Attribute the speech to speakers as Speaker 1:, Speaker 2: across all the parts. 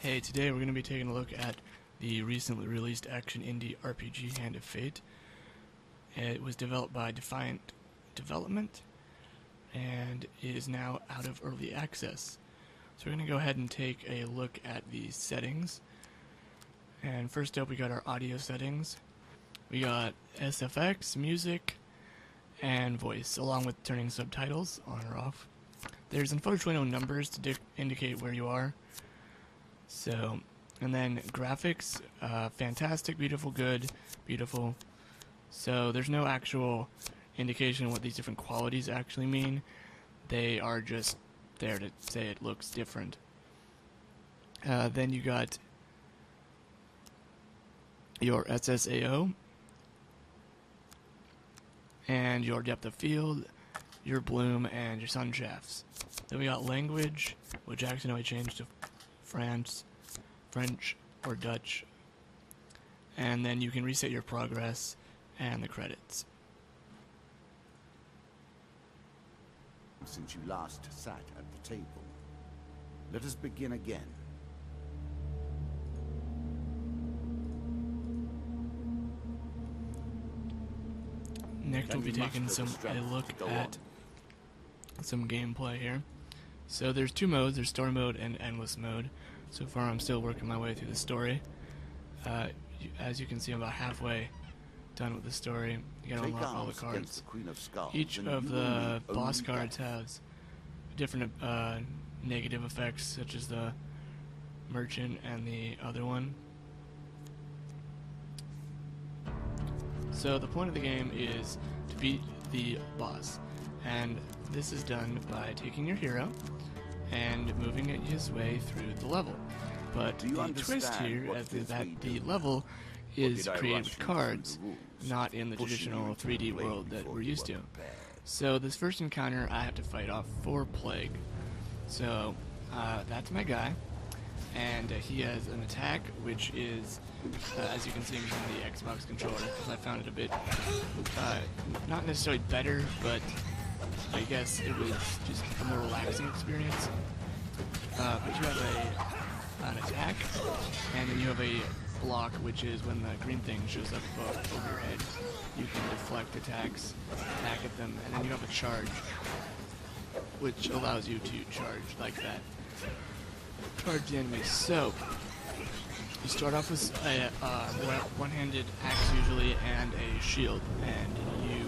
Speaker 1: Hey, today we're going to be taking a look at the recently released action indie RPG Hand of Fate. It was developed by Defiant Development and is now out of early access. So we're going to go ahead and take a look at the settings. And first up we got our audio settings. We got SFX, music, and voice, along with turning subtitles on or off. There's unfortunately no numbers to indicate where you are. So, and then graphics, fantastic, beautiful, good, beautiful. So there's no actual indication of what these different qualities actually mean. They are just there to say it looks different. Then you got your SSAO and your depth of field, your bloom, and your sun shafts. Then we got language, which accidentally changed to French, or Dutch. And then you can reset your progress and the credits.
Speaker 2: Since you last sat at the table, let us begin again.
Speaker 1: Next we'll be taking a look at some gameplay here. So there's two modes, there's story mode and endless mode. So far I'm still working my way through the story. As you can see, I'm about halfway done with the story. You gotta unlock all the cards. Each of the boss cards has different negative effects, such as the merchant and the other one. So the point of the game is to beat the boss, and this is done by taking your hero and moving his way through the level. But the twist here is that the level is created with cards, not in the traditional 3D world that we're used to. So this first encounter, I have to fight off 4 Plague. So that's my guy, and he has an attack which is, as you can see from the Xbox controller, because I found it a bit, not necessarily better, but I guess it was just a more relaxing experience. But you have an attack, and then you have a block, which is when the green thing shows up over your head. You can deflect attacks, attack at them, and then you have a charge, which allows you to charge like that. Charge the enemy. So you start off with a one-handed axe usually and a shield, and you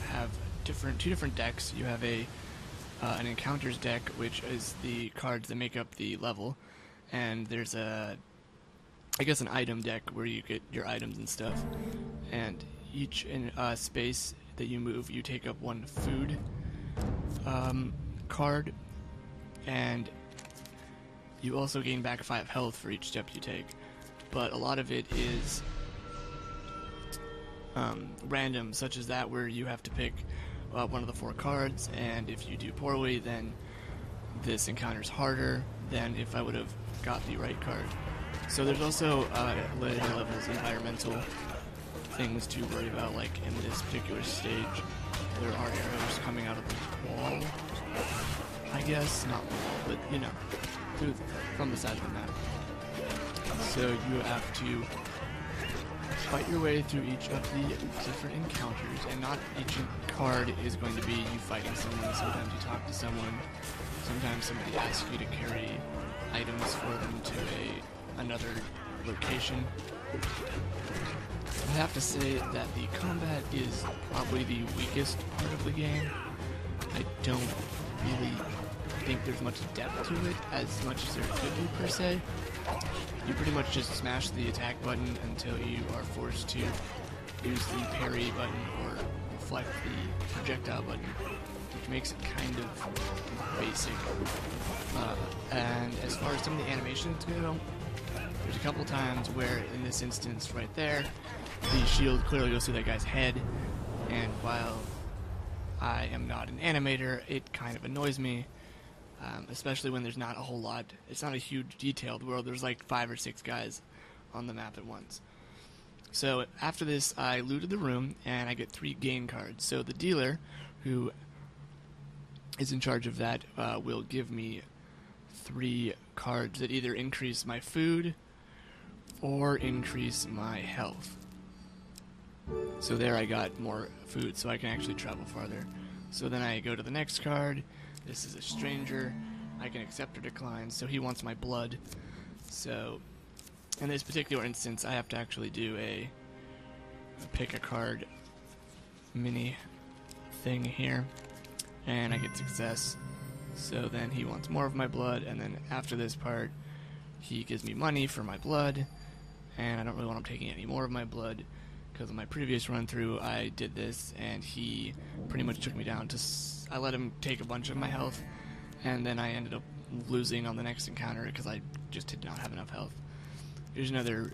Speaker 1: have two different decks. You have an encounters deck, which is the cards that make up the level, and there's an item deck where you get your items and stuff. And each space that you move, you take up 1 food card, and you also gain back 5 health for each step you take. But a lot of it is random, such as that, where you have to pick one of the 4 cards, and if you do poorly, then this encounter's harder than if I would have got the right card. So there's also later levels environmental things to worry about, like in this particular stage there are arrows coming out of the wall, I guess, not wall, but you know, from the side of the map. So you have to fight your way through each of the different encounters, and not each card is going to be you fighting someone. Sometimes you talk to someone, sometimes somebody asks you to carry items for them to another location. I have to say that the combat is probably the weakest part of the game. I don't really think there's much depth to it, as much as there could be per se. You pretty much just smash the attack button until you are forced to use the parry button or deflect the projectile button, which makes it kind of basic. And as far as some of the animations go, there's a couple times where, in this instance right there, the shield clearly goes through that guy's head, and while I am not an animator, it kind of annoys me, especially when there's not a whole lot. It's not a huge detailed world. There's like 5 or 6 guys on the map at once. So after this, I looted the room, and I get 3 gain cards. So the dealer, who is in charge of that, will give me 3 cards that either increase my food or increase my health. So there I got more food, so I can actually travel farther. So then I go to the next card. This is a stranger. I can accept or decline, so he wants my blood. So in this particular instance, I have to actually do a pick a card mini thing here, and I get success. So then he wants more of my blood, and then after this part, he gives me money for my blood, and I don't really want him taking any more of my blood, because in my previous run through I did this, and he pretty much took me down to I let him take a bunch of my health, and then I ended up losing on the next encounter because I just did not have enough health. Here's another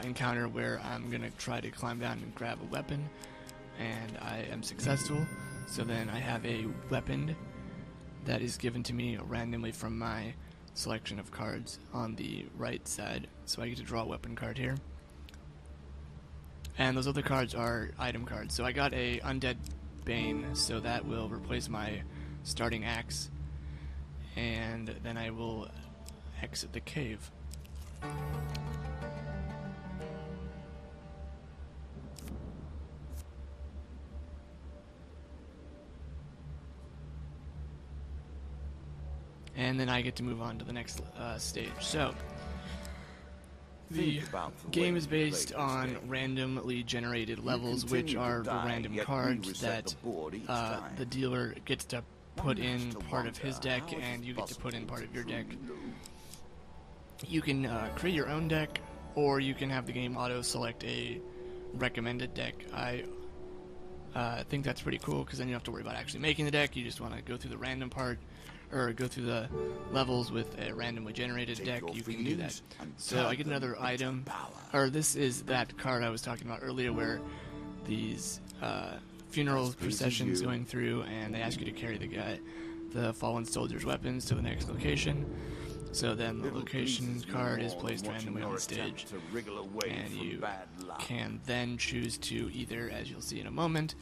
Speaker 1: encounter where I'm gonna try to climb down and grab a weapon, and I am successful. So then I have a weapon that is given to me randomly from my selection of cards on the right side. So I get to draw a weapon card here. And those other cards are item cards. So I got a Undead Bane, so that will replace my starting axe. And then I will exit the cave. And then I get to move on to the next stage. So, the game is based on randomly generated levels, which are the random cards that the dealer gets to put in part of his deck, and you get to put in part of your deck. You can create your own deck, or you can have the game auto-select a recommended deck. I think that's pretty cool, because then you don't have to worry about actually making the deck. You just want to go through the random part, or go through the levels with a randomly generated deck. You can do that. So I get another item, or this is that card I was talking about earlier, where these funeral processions going through, and they ask you to carry the fallen soldier's weapons to the next location. So then the location card is placed randomly on the stage, and you can then choose to either, as you'll see in a moment,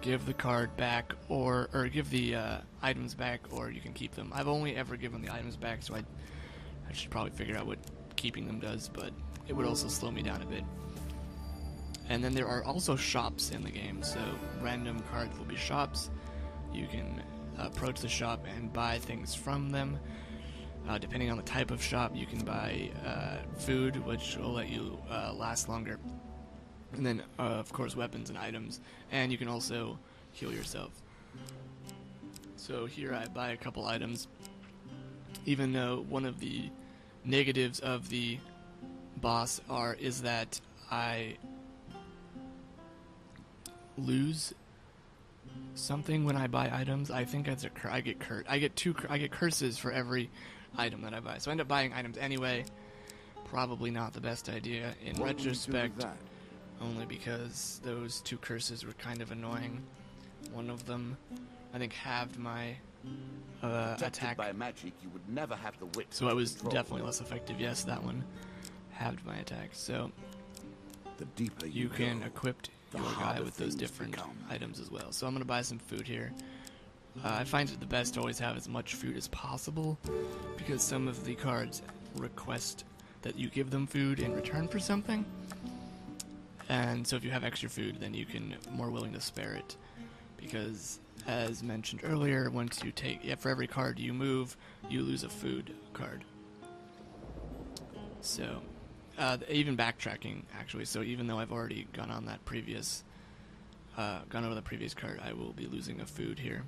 Speaker 1: give the card back, or give the items back, or you can keep them. I've only ever given the items back, so I should probably figure out what keeping them does, but it would also slow me down a bit. And then there are also shops in the game, so random cards will be shops. You can approach the shop and buy things from them. Depending on the type of shop, you can buy food, which will let you last longer. And then, of course, weapons and items. And you can also heal yourself. So here I buy a couple items. Even though one of the negatives of the boss is that I lose something when I buy items. I think that's I get curses for every item that I buy. So I end up buying items anyway. Probably not the best idea in retrospect. Only because those two curses were kind of annoying. One of them, I think, halved my attack.
Speaker 2: By magic, you would never have the wit
Speaker 1: so it was definitely less effective. Yes, that one halved my attack. So
Speaker 2: the deeper
Speaker 1: you can equip your guy with those different items as well. So I'm going to buy some food here. I find it the best to always have as much food as possible, because some of the cards request that you give them food in return for something. And so if you have extra food, then you can more willing to spare it, because as mentioned earlier, once you for every card you move, you lose a food card. So even backtracking, actually. So even though I've already gone over the previous card, I will be losing a food here.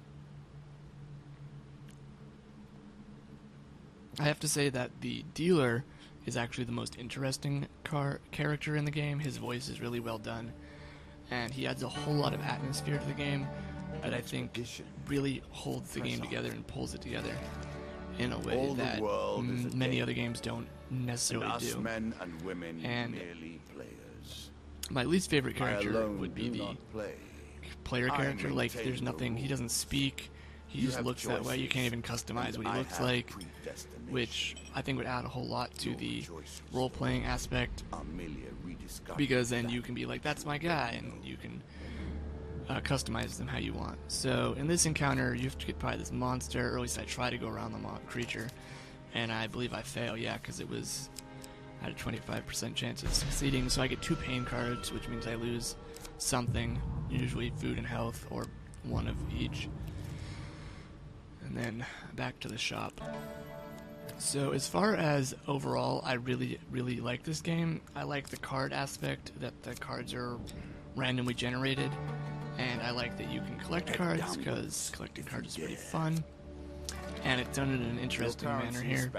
Speaker 1: I have to say that the dealer is actually the most interesting character in the game. His voice is really well done, and he adds a whole lot of atmosphere to the game that I think really holds the game together and pulls it together in a way that many other games don't necessarily do.
Speaker 2: Men and women
Speaker 1: and
Speaker 2: merely players.
Speaker 1: My least favorite character would be the player character. Like, there's nothing, he doesn't speak, he just looks that way. You can't even customize what he looks like, which I think would add a whole lot to the role-playing aspect, because then you can be like, that's my guy, and you can customize them how you want. So in this encounter, you have to get by this monster, or at least I try to go around the creature, and I believe I fail, yeah, because it was at a 25% chance of succeeding. So I get 2 pain cards, which means I lose something, usually food and health, or one of each. And then back to the shop. So as far as overall, I really like this game. I like the card aspect, that the cards are randomly generated, and I like that you can collect cards, because collecting cards is pretty fun, and it's done in an interesting manner here.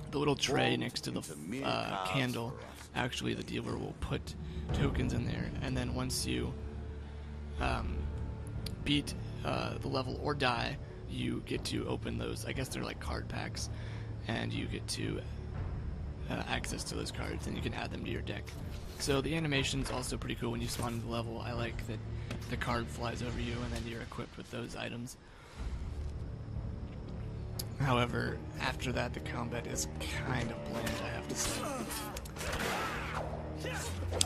Speaker 1: The little tray next to the candle, actually the dealer will put tokens in there, and then once you beat the level or die, you get to open those. I guess they're like card packs, and you get to access to those cards, and you can add them to your deck. So the animation's also pretty cool when you spawn in the level. I like that the card flies over you, and then you're equipped with those items. However, after that, the combat is kind of bland, I have to say.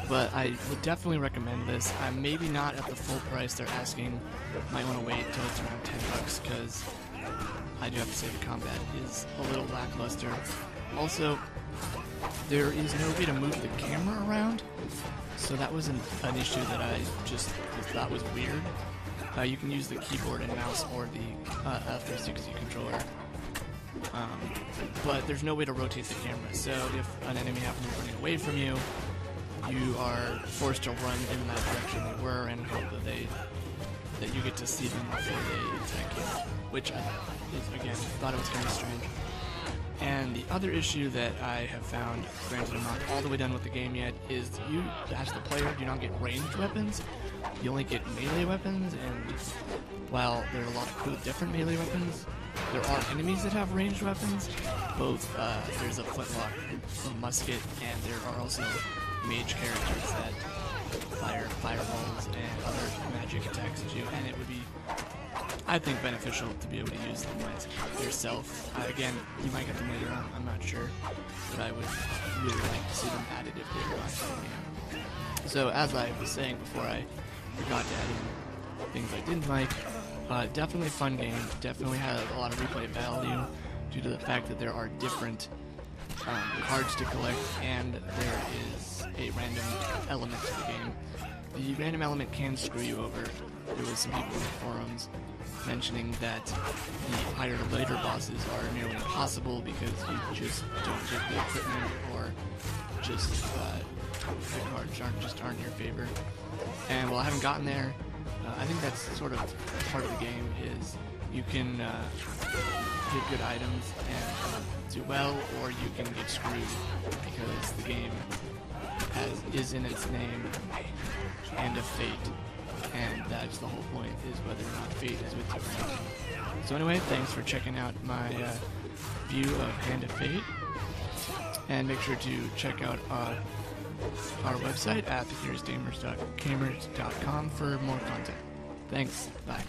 Speaker 1: But I would definitely recommend this. I'm maybe not at the full price they're asking. Might want to wait until it's around $10, because I do have to say the combat is a little lackluster. Also, there is no way to move the camera around, so that was an issue that I just thought was weird. You can use the keyboard and mouse or the F360 controller, but there's no way to rotate the camera. So if an enemy happens to be running away from you, you are forced to run in that direction they were and hope that you get to see them before they attack you, which I thought it was kind of strange. And the other issue that I have found, granted I'm not all the way done with the game yet, is you, as the player, do not get ranged weapons. You only get melee weapons, and while there are a lot of cool different melee weapons, there are enemies that have ranged weapons. Both, there's a flintlock, a musket, and there are also mage characters that fire fireballs and other magic attacks at you, and it would be, I think, beneficial to be able to use them yourself. Again, you might get them later on, I'm not sure, but I would really like to see them added if they were not adding them. So as I was saying before I forgot to add in things I didn't like, definitely a fun game, definitely had a lot of replay value due to the fact that there are different cards to collect, and there is a random element to the game. The random element can screw you over. There was some people in the forums mentioning that the higher to later bosses are nearly impossible because you just don't get the equipment, or just the cards aren't in your favor. And while I haven't gotten there, I think that's sort of part of the game, is you can get good items and do well, or you can get screwed because the game is in its name Hand of Fate, and that's the whole point, is whether or not fate is with you or not. So anyway, thanks for checking out my view of Hand of Fate, and make sure to check out our website at thecuriousgamers.com for more content. Thanks, bye.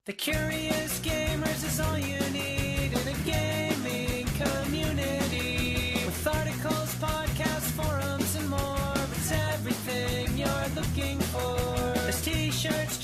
Speaker 3: The Curious Gamers is all you need in a gaming community. With articles, podcasts, forums, and more. It's everything you're looking for. There's t-shirts,